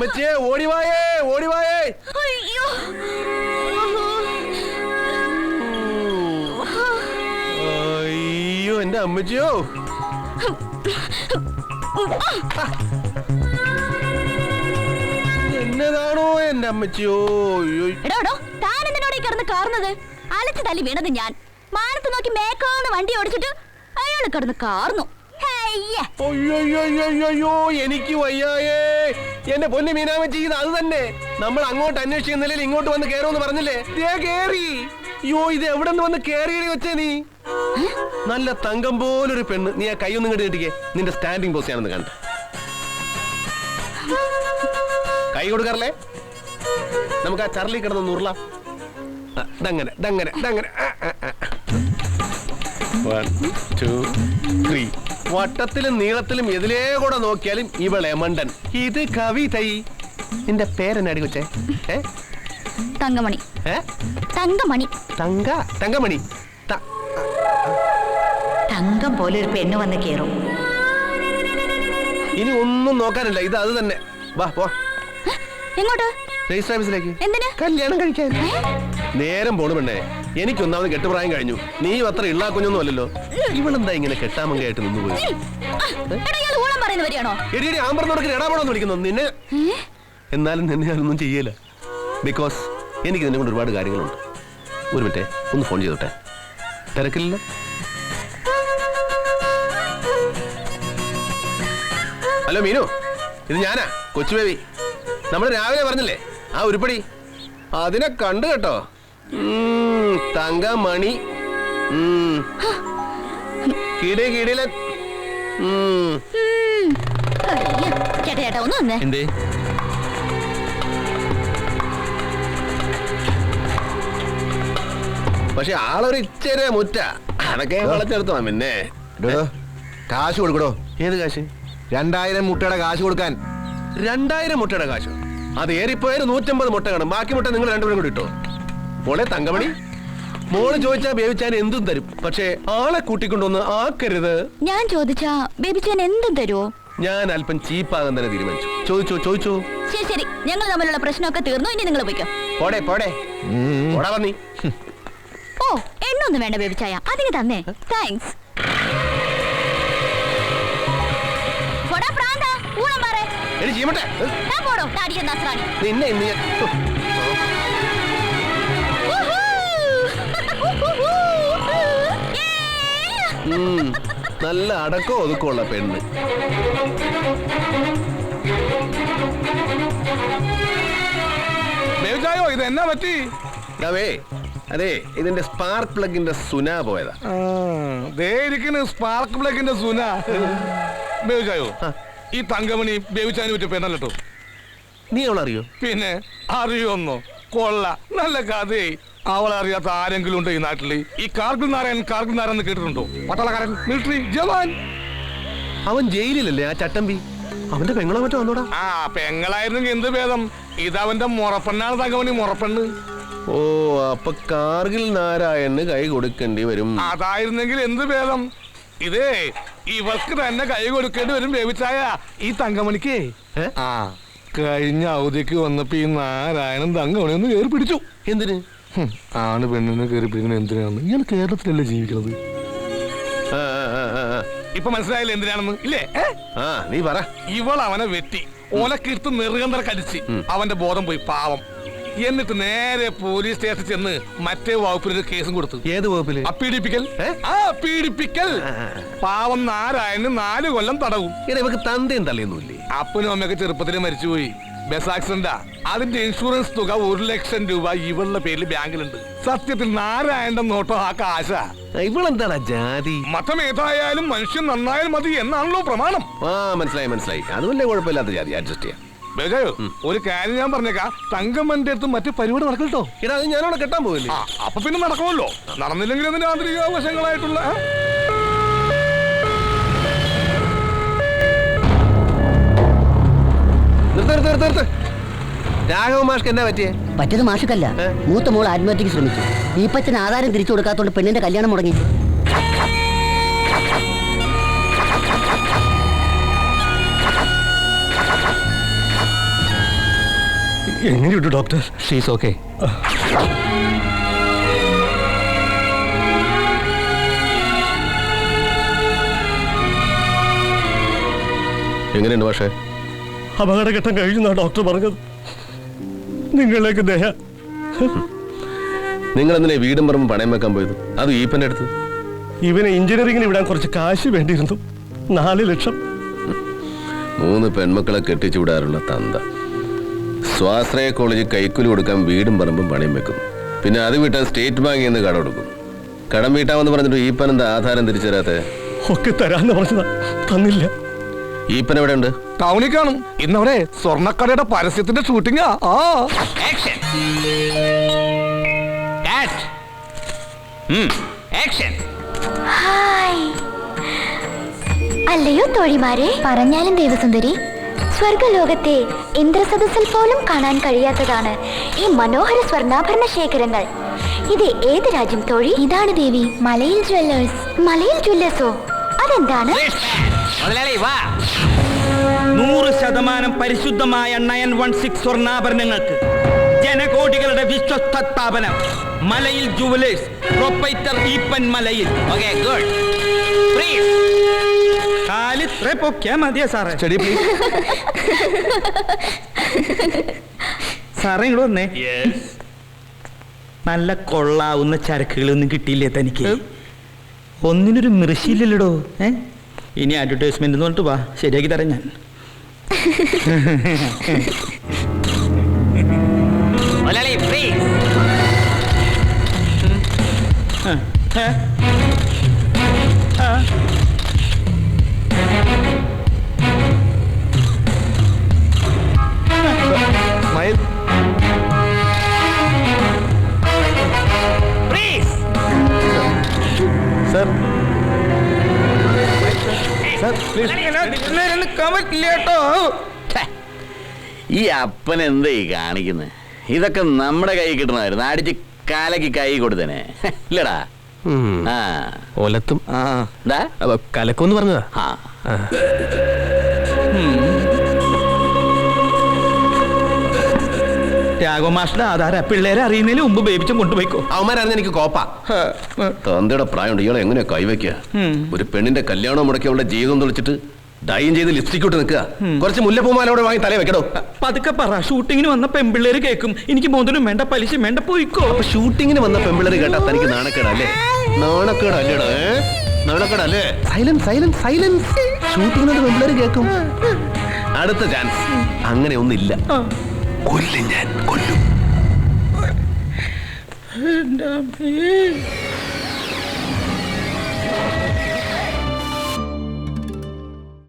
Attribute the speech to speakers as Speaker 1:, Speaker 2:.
Speaker 1: അമ്മച്ചിയെ ഓടിവായേ ഓടിവായേ. അയ്യോ എന്റെ അമ്മച്ചിയോ. എന്നതാണോ എന്റെ അമ്മച്ചിയോ.
Speaker 2: താനെന്തിനോട് കിടന്ന് കാർന്നത്? അലച്ചു തല്ലി വീണത് ഞാൻ. മാനത്ത് നോക്കി മേക്കാന്ന് വണ്ടി ഓടിച്ചിട്ട് അയാൾ കിടന്ന് കാർന്നു.
Speaker 1: അയ്യോ എനിക്ക് വയ്യായേ. എന്റെ പൊന്നു മീനാമച്ചി, ഇത് അത് തന്നെ. നമ്മൾ അങ്ങോട്ട് അന്വേഷിക്കുന്നില്ല, ഇങ്ങോട്ട് വന്ന് കേറുമെന്ന് പറഞ്ഞില്ലേ? കേറി. അയ്യോ ഇത് എവിടെ നിന്ന് വന്ന് കേറിയടി വെച്ചേ നീ. നല്ല തങ്കം പോലൊരു പെണ്ണ്. നീ ആ കൈയൊന്നും ഇങ്ങോട്ട് കിട്ടിക്കേ. നിന്റെ സ്റ്റാൻഡിങ് പോസ്റ്റ് ആണെന്ന് കണ്ട. കൈ കൊടുക്കാറില്ലേ? നമുക്ക് ആ ചർലി കിടന്ന് ഉരുള. ദങ്ങനെ ദങ്ങനെ ദങ്ങനെ. 1 2 3. വട്ടത്തിലും നീളത്തിലും എതിലേ കൂടെ നോക്കിയാലും ഇവളെ മണ്ടൻ. ഇത് കവിതൈ. നിന്റെ പേരെന്നാടി കൊച്ചേ?
Speaker 2: തങ്കമണി. തങ്കമണി.
Speaker 1: തങ്കമണി.
Speaker 2: തങ്കം പോലെ ഒരു പെണ്ണ് വന്ന് കേറും.
Speaker 1: ഇനി ഒന്നും നോക്കാനില്ല, ഇത് അത് തന്നെ. വാ പോ.
Speaker 2: എങ്ങോട്ട്?
Speaker 1: രജിസ്റ്റർ ഓഫീസിലേക്ക്.
Speaker 2: എന്തിന്?
Speaker 1: കല്യാണം കഴിക്കാൻ. നേരം പോണു പെണ്ണേ. എനിക്കൊന്നാമത് കെട്ടുപ്രായം കഴിഞ്ഞു. നീ അത്ര ഇള്ളാ കുഞ്ഞൊന്നും അല്ലല്ലോ. ഇവളെന്താ ഇങ്ങനെ കെട്ടാമങ്കയായിട്ട് നിന്നുപോയി? എടി ആമ്പറന്നോടൊക്കെ ഇടാപോണെന്ന് വിളിക്കുന്നു നിന്നെ. എന്നാലും നിന്നെ ഞാനൊന്നും ചെയ്യല. ബിക്കോസ് എനിക്ക് നിന്നെ കൊണ്ട് ഒരുപാട് കാര്യങ്ങളുണ്ട്. ഒരു മിനിറ്റ് ഒന്ന് ഫോൺ ചെയ്തോട്ടെ. തിരക്കില്ല? ഹലോ മീനു, ഇത് ഞാനാ കൊച്ചു ബേബി. നമ്മൾ രാവിലെ പറഞ്ഞില്ലേ ആ ഉരുപ്പടി, അതിനെ കണ്ടു കേട്ടോ. തങ്കമണി. കിടിലൻ. എന്തേ? പക്ഷെ ആളൊരു ഇച്ചേരെ മുറ്റ. അതൊക്കെ വളച്ചെടുത്തോ. പിന്നെ
Speaker 3: കാശ് കൊടുക്കടോ.
Speaker 1: ഏത് കാശ്?
Speaker 3: 2000 മുട്ടയുടെ കാശ് കൊടുക്കാൻ.
Speaker 1: 2000 മുട്ടയുടെ കാശോ? അത് ഏറിപ്പോയാലും 150 മുട്ട കാണും. ബാക്കി മുട്ട നിങ്ങൾ രണ്ടുപേരും കൂടി ഇട്ടോ. മോളെ തങ്കമണി, മോള് ചോദിച്ചാ ബേബിച്ചാൻ എന്തും തരും. പക്ഷേ ആളെ കൂട്ടിക്കൊണ്ടൊന്ന് ആക്കരുത്.
Speaker 2: ഞാൻ ചോദിച്ചാ ബേബിച്ചാൻ എന്തും തരുമോ?
Speaker 1: ഞാൻ അല്പം ചീപ്പാകാൻ തന്നെ തീരുമാനിച്ചു. ചോദിച്ചോ.
Speaker 2: ശരി ശരി, ഞങ്ങൾ തമ്മിലുള്ള പ്രശ്നമൊക്കെ തീർന്നു. ഇനി നിങ്ങൾ പോയിക്കോ.
Speaker 1: പോടെ വന്നി.
Speaker 2: ഓ എണ്ണൊന്നും വേണ്ട ബേബിച്ചായ, അതിന് തന്നെ താങ്ക്സ്.
Speaker 1: നിന്നെ നല്ല അടക്കോ ഒതുക്കമുള്ള പെണ്ണ്.
Speaker 4: ഇത് എന്നാ പറ്റി?
Speaker 1: അതെ, ഇതിന്റെ സ്പാർക്ക് പ്ലഗിന്റെ സുന പോയതാ.
Speaker 4: സ്പാർക്ക് പ്ലഗിന്റെ സുന. ബേബിച്ചായോ, ഈ തങ്കമണി ബേബിച്ചാന് പറ്റിയ പെണ്ണല്ലോ.
Speaker 1: നീ അവളറിയോ?
Speaker 4: പിന്നെ അറിയോന്നോ? കൊള്ള, നല്ല കഥയെ. അവളെ അറിയാത്ത ആരെങ്കിലും ഉണ്ടോ ഈ നാട്ടില്? ഈ കാർഗിൽ നാരായൺ എന്ന് കേട്ടിട്ടുണ്ടോ? പട്ടാളക്കാരൻ, മിലിറ്ററി ജവാൻ.
Speaker 1: അവൻ ജയിലിലല്ലേ ആ ചട്ടമ്പി? അവന്റെ പെങ്ങളോ മറ്റോ വന്നോടാ.
Speaker 4: ആ പെങ്ങളായിരുന്നെങ്കിൽ എന്ത് ഭേദം. ഇതവന്റെ മുറപ്പെണ്ണാണ് തങ്കമണി, മുറപ്പെണ്ണ്.
Speaker 1: ഓ, അപ്പൊ കാർഗിൽ നാരായണന് കൈ കൊടുക്കേണ്ടി വരും.
Speaker 4: അതായിരുന്നെങ്കിൽ എന്ത് ഭേദം. ഇതേ ഇവർക്ക് തന്നെ കൈ കൊടുക്കേണ്ടി വരും ബേബിച്ചായ, ഈ തങ്കമണിക്ക്. ആ കഴിഞ്ഞ അവധിക്ക് വന്നപ്പോ ഈ നാരായണൻ തങ്കമണി ഒന്ന് കയറി പിടിച്ചു.
Speaker 1: എന്തിന്?
Speaker 4: ആണ് പെണ്ണിനെ കയറി പിടിക്കുന്നത് എന്തിനാണ്? ഇയാൾ കേരളത്തിലല്ലേ ജീവിക്കുന്നത്? ഇപ്പൊ മനസ്സിലായില്ലേ എന്തിനാണെന്ന്? ഇല്ലേ?
Speaker 1: നീ പറ.
Speaker 4: ഇവൾ അവനെ വെട്ടി ഓലക്കീർത്ത് നെറുകന്തര കടിച്ച് അവന്റെ ബോധം പോയി, പാവം. എന്നിട്ട് നേരെ പോലീസ് സ്റ്റേഷനിൽ ചെന്ന് മറ്റേ വകുപ്പിലൊരു കേസും കൊടുത്തു.
Speaker 1: ഏത് വകുപ്പില്?
Speaker 4: പീഡിപ്പിക്കൽ. പാവം നാരായണന് 4 കൊല്ലം തടവും.
Speaker 1: ഇവക്ക് തന്തയും തള്ളിയൊന്നുമില്ലേ?
Speaker 4: അപ്പനും അമ്മയൊക്കെ ചെറുപ്പത്തിൽ മരിച്ചുപോയി. ബസ് ആക്സിഡന്റാ. അതിന്റെ ഇൻഷുറൻസ് തുക 1 ലക്ഷം രൂപ ഇവളുടെ പേരിൽ ബാങ്കിലുണ്ട്. സത്യത്തിൽ നാരായണന്റെ നോട്ടോ ആ കാശ.
Speaker 1: ഇവളെന്താ ജാതി?
Speaker 4: മതം ഏതായാലും മനുഷ്യൻ നന്നായാലും മതി എന്നാണല്ലോ പ്രമാണം.
Speaker 1: മനസ്സിലായി. അത് വലിയ കുഴപ്പമില്ലാത്ത ജാതി, അഡ്ജസ്റ്റ് ചെയ്യാം.
Speaker 4: ഒരു കാര്യം ഞാൻ പറഞ്ഞേക്കാ, തങ്കമ്മന്റെ അടുത്ത് മറ്റു പരിപാടി നടക്കട്ടോ.
Speaker 1: ഇടാ, അത് ഞാനവിടെ കെട്ടാൻ പോവില്ലേ?
Speaker 4: അപ്പൊ പിന്നെ നടക്കുമല്ലോ. നടന്നില്ലെങ്കിൽ അതിന്റെ ആന്തരിക വശങ്ങളായിട്ടുള്ള
Speaker 1: രാഘവ മാഷ്ക്ക് എന്താ പറ്റിയേ?
Speaker 5: പറ്റിയത് മാഷ്ക്കല്ല, മൂത്ത മോൾ ആത്മഹത്യക്ക് ശ്രമിച്ചു. ഈപ്പച്ചന് ആധാരം തിരിച്ചു കൊടുക്കാത്തോണ്ട് പെണ്ണിന്റെ കല്യാണം മുടങ്ങി.
Speaker 6: എങ്ങനെയുണ്ട് ഡോക്ടർ?
Speaker 4: She's okay.
Speaker 1: എങ്ങനെയുണ്ട് പക്ഷേ?
Speaker 6: അപകടഘട്ടം കഴിഞ്ഞാ ഡോക്ടർ പറഞ്ഞത്. നിങ്ങളിലേക്ക് ദയ.
Speaker 1: നിങ്ങൾ എന്തിനാ വീടും പറമ്പും പണയം വെക്കാൻ പോയത്? അത് ഈപ്പന്റെ അടുത്ത്.
Speaker 6: ഇവനെ എഞ്ചിനീയറിംഗിന് വിടാൻ കുറച്ച് കാശ് വേണ്ടിയിരുന്നു. 4 ലക്ഷം.
Speaker 1: 3 പെൺമക്കളെ കെട്ടിച്ചു വിടാറുള്ള തന്ത സ്വാശ്രയ കോളേജിൽ കൈക്കൂലി കൊടുക്കാൻ വീടും പറമ്പും പണയം വെക്കും. പിന്നെ അത് വിട്ടാൽ സ്റ്റേറ്റ് ബാങ്കിൽ നിന്ന് കടം കൊടുക്കും. കടം വീട്ടാമെന്ന് പറഞ്ഞിട്ട് ഈപ്പൻ എന്താ ആധാരം തിരിച്ചു തരാത്തെ?
Speaker 6: ഒക്കെ തരാന്ന് പറഞ്ഞതാ, തന്നില്ല.
Speaker 1: ഈപ്പൻ എവിടെ ഉണ്ട്?
Speaker 4: ടൗണിൽ കാണും. ഇന്നവിടെ സ്വർണ്ണക്കടയുടെ പരസ്യത്തിന്റെ ഷൂട്ടിങ്ങാ.
Speaker 2: ഹായ്. അല്ലയോ തോഴിമാരെ, പറഞ്ഞാലും ദേവസുന്ദരി, സ്വർഗലോകത്തെ ഇന്ദ്രസദസ്സിൽ പോലും കാണാൻ കഴിയാത്തതാണ് ഈ മനോഹര സ്വർണ്ണാഭരണ ശേഖരങ്ങൾ. ഇത് ഏത് രാജ്യം തോഴി? ഇതാണ് ദേവി, മലയിൽ ജ്വല്ലേഴ്സ്. മലയിൽ ജ്വല്ലേഴ്സോ? അതെന്താണ്?
Speaker 7: 100% പരിശുദ്ധമായ 916 സ്വർണ്ണാഭരണങ്ങൾക്ക് ജനകോടികളുടെ വിശ്വസ്ത സ്ഥാപനം മലയിൽ ജുവലേഴ്സ്, പ്രൊപ്പറേറ്റർ ഈപ്പൻ മലയിൽ. Okay, good. കാലിത്ര പൊക്കിയാ മതിയാ സാറേ.
Speaker 4: Study please.
Speaker 7: സാറേ ഇങ്ങോട്ട് വന്നേ. നല്ല കൊള്ളാവുന്ന ചരക്കുകളൊന്നും കിട്ടിയില്ലേ തനിക്ക്? ഒന്നിനൊരു മൃഷിയില്ലല്ലോ. ഇനി അഡ്വർടൈസ്മെന്റ് എന്ന് പറഞ്ഞിട്ട് വാ, ശരിയാക്കി തരാം ഞാൻ.
Speaker 4: സ്മൈൽ. സർ
Speaker 8: ഈ അപ്പൻ എന്താ ഈ കാണിക്കുന്നത്? ഇതൊക്കെ നമ്മുടെ കൈ കിട്ടണമായിരുന്നു. അടിച്ച് കാലക്ക് കൈ കൊടുത്തേനെ ഇല്ലടാ.
Speaker 1: ഒലത്തും
Speaker 8: എന്താ
Speaker 1: കലക്കൊന്ന് പറഞ്ഞതാ.
Speaker 7: രാഘവമാഷിന്റെ ആധാര പിള്ളേരെ അറിയുന്നതിന് മുമ്പ് ബേബിച്ചും കൊണ്ടുപോയിക്കോ.
Speaker 1: അവന്മാരായിരുന്നു എനിക്ക് കോപ്പ. തന്തയുടെ പ്രായമുണ്ട് ഇയാളെ എങ്ങനെയാ കൈവയ്ക്കുക? ഒരു പെണ്ണിന്റെ കല്യാണം മുടക്കി അവളുടെ ജീവിതം തെളിച്ചിട്ട് ഡൈൻ ചെയ്ത് ലിപ്സ്റ്റിക് ഇട്ട് നിൽക്കുക. കുറച്ച് മുല്ലപ്പൂമാലോടെ വാങ്ങി തലേ വെക്കടോ.
Speaker 7: പതുക്കെ പറ, ഷൂട്ടിങ്ങിന് വന്ന പെമ്പിള്ളേര് കേൾക്കും. എനിക്ക് മുതലും വേണ്ട, പലിശ വേണ്ട, പോയിക്കോ.
Speaker 1: അപ്പൊ ഷൂട്ടിങ്ങിന് വന്ന പെമ്പിള്ളേര് കേട്ടാ തനിക്ക് നാണക്കേടല്ലേ? നാണക്കേടല്ലേടോ? നാണക്കേടല്ലേ? Silence silence silence. ഷൂട്ടിങ്ങിനോട് പെമ്പിള്ളേര് കേൾക്കും. അടുത്ത ചാൻസ്. അങ്ങനെ ഒന്നില്ല. കൊല്ലും ഞാൻ, കൊല്ലും.